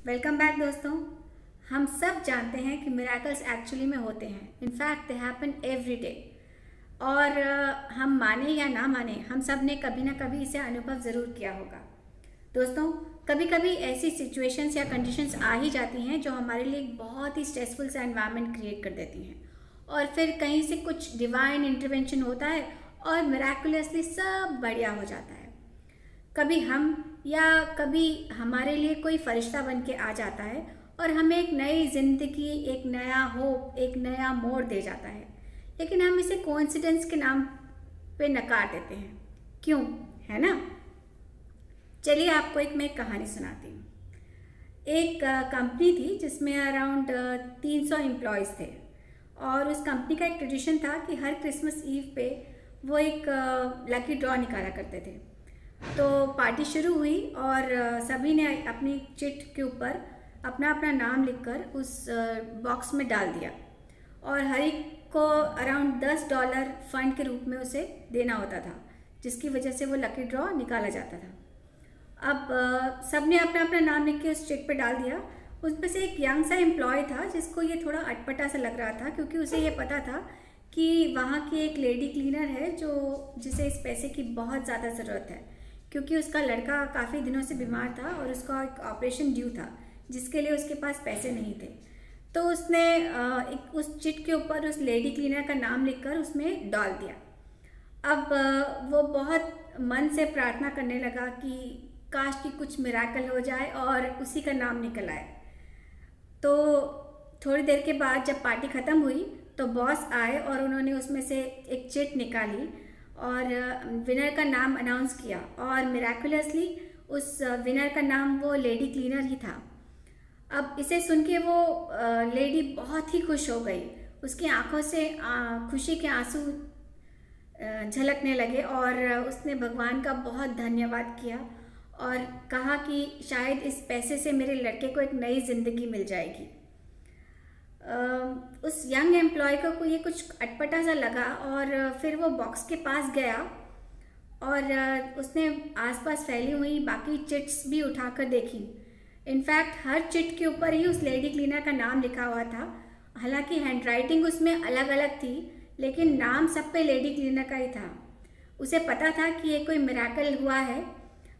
Welcome back दोस्तों। हम सब जानते हैं कि मिराकल्स एक्चुअली में होते हैं। In fact they happen every day. और हम माने या ना माने, हम सब ने कभी ना कभी इसे अनुभव ज़रूर किया होगा। दोस्तों, कभी कभी ऐसी सिचुएशंस या कंडीशंस आ ही जाती हैं जो हमारे लिए एक बहुत ही स्ट्रेसफुल सा एनवायरनमेंट क्रिएट कर देती हैं, और फिर कहीं से कुछ डिवाइन इंटरवेंशन होता है और मिराकुलसली सब बढ़िया हो जाता है। कभी हम या कभी हमारे लिए कोई फरिश्ता बन के आ जाता है और हमें एक नई जिंदगी, एक नया होप, एक नया मोड़ दे जाता है, लेकिन हम इसे कोइंसिडेंस के नाम पे नकार देते हैं। क्यों, है ना? चलिए आपको मैं कहानी सुनाती हूँ। एक कंपनी थी जिसमें अराउंड 300 एम्प्लॉयज़ थे, और उस कंपनी का एक ट्रेडिशन था कि हर क्रिसमस ईव पे वो एक लकी ड्रॉ निकाला करते थे। तो पार्टी शुरू हुई और सभी ने अपनी चिट के ऊपर अपना अपना नाम लिखकर उस बॉक्स में डाल दिया, और हर एक को अराउंड $10 फंड के रूप में उसे देना होता था, जिसकी वजह से वो लकी ड्रॉ निकाला जाता था। अब सब ने अपना अपना नाम लिख के उस चिट पे डाल दिया। उसमें से एक यंग सा एम्प्लॉय था जिसको ये थोड़ा अटपटा सा लग रहा था, क्योंकि उसे ये पता था कि वहाँ की एक लेडी क्लीनर है जिसे इस पैसे की बहुत ज़्यादा ज़रूरत है, क्योंकि उसका लड़का काफ़ी दिनों से बीमार था और उसका एक ऑपरेशन ड्यू था, जिसके लिए उसके पास पैसे नहीं थे। तो उसने उस चिट के ऊपर उस लेडी क्लीनर का नाम लिखकर उसमें डाल दिया। अब वो बहुत मन से प्रार्थना करने लगा कि काश कि कुछ मिराकल हो जाए और उसी का नाम निकल आए। तो थोड़ी देर के बाद जब पार्टी ख़त्म हुई तो बॉस आए और उन्होंने उसमें से एक चिट निकाली और विनर का नाम अनाउंस किया, और मिराकुलसली उस विनर का नाम वो लेडी क्लीनर ही था। अब इसे सुन के वो लेडी बहुत ही खुश हो गई। उसकी आंखों से खुशी के आंसू झलकने लगे और उसने भगवान का बहुत धन्यवाद किया और कहा कि शायद इस पैसे से मेरे लड़के को एक नई ज़िंदगी मिल जाएगी। उस यंग एम्प्लॉय को ये कुछ अटपटा सा लगा, और फिर वो बॉक्स के पास गया और उसने आसपास फैली हुई बाकी चिट्स भी उठाकर देखी। इनफैक्ट हर चिट के ऊपर ही उस लेडी क्लीनर का नाम लिखा हुआ था। हालांकि हैंडराइटिंग उसमें अलग अलग थी, लेकिन नाम सब पे लेडी क्लीनर का ही था। उसे पता था कि ये कोई मिराकल हुआ है,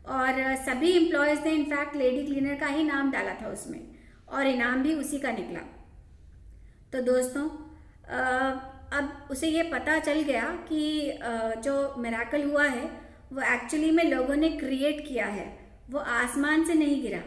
और सभी एम्प्लॉयज़ ने इनफैक्ट लेडी क्लीनर का ही नाम डाला था उसमें, और इनाम भी उसी का निकला। तो दोस्तों, अब उसे ये पता चल गया कि जो मिराकल हुआ है वो एक्चुअली में लोगों ने क्रिएट किया है, वो आसमान से नहीं गिरा।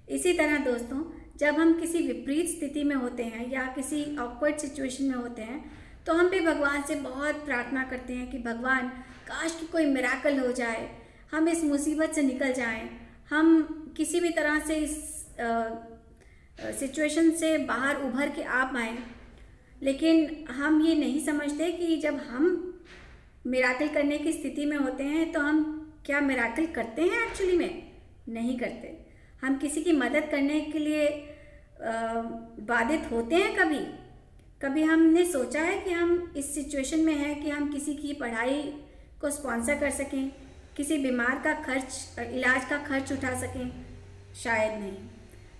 इसी तरह दोस्तों, जब हम किसी विपरीत स्थिति में होते हैं या किसी ऑकवर्ड सिचुएशन में होते हैं, तो हम भी भगवान से बहुत प्रार्थना करते हैं कि भगवान काश कि कोई मिराकल हो जाए, हम इस मुसीबत से निकल जाएं, हम किसी भी तरह से इस सिचुएशन से बाहर उभर के आ पाएँ। लेकिन हम ये नहीं समझते कि जब हम मिराकल करने की स्थिति में होते हैं तो हम क्या मिराकल करते हैं? एक्चुअली में नहीं करते। हम किसी की मदद करने के लिए बाधित होते हैं। कभी हमने सोचा है कि हम इस सिचुएशन में हैं कि हम किसी की पढ़ाई को स्पॉन्सर कर सकें, किसी बीमार का इलाज का खर्च उठा सकें? शायद नहीं।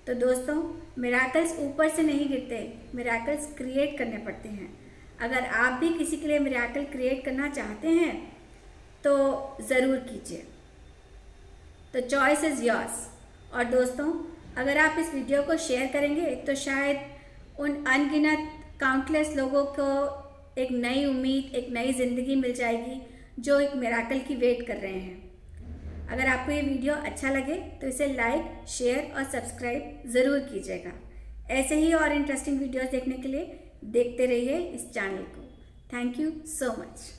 तो दोस्तों, मिराकल्स ऊपर से नहीं गिरते, मिराकल्स क्रिएट करने पड़ते हैं। अगर आप भी किसी के लिए मिराकल क्रिएट करना चाहते हैं तो ज़रूर कीजिए। तो चॉइस इज़ योर्स। और दोस्तों, अगर आप इस वीडियो को शेयर करेंगे तो शायद उन अनगिनत काउंटलेस लोगों को एक नई उम्मीद, एक नई ज़िंदगी मिल जाएगी जो एक मिराकल की वेट कर रहे हैं। अगर आपको ये वीडियो अच्छा लगे तो इसे लाइक, शेयर और सब्सक्राइब ज़रूर कीजिएगा। ऐसे ही और इंटरेस्टिंग वीडियोस देखने के लिए देखते रहिए इस चैनल को। Thank you so much.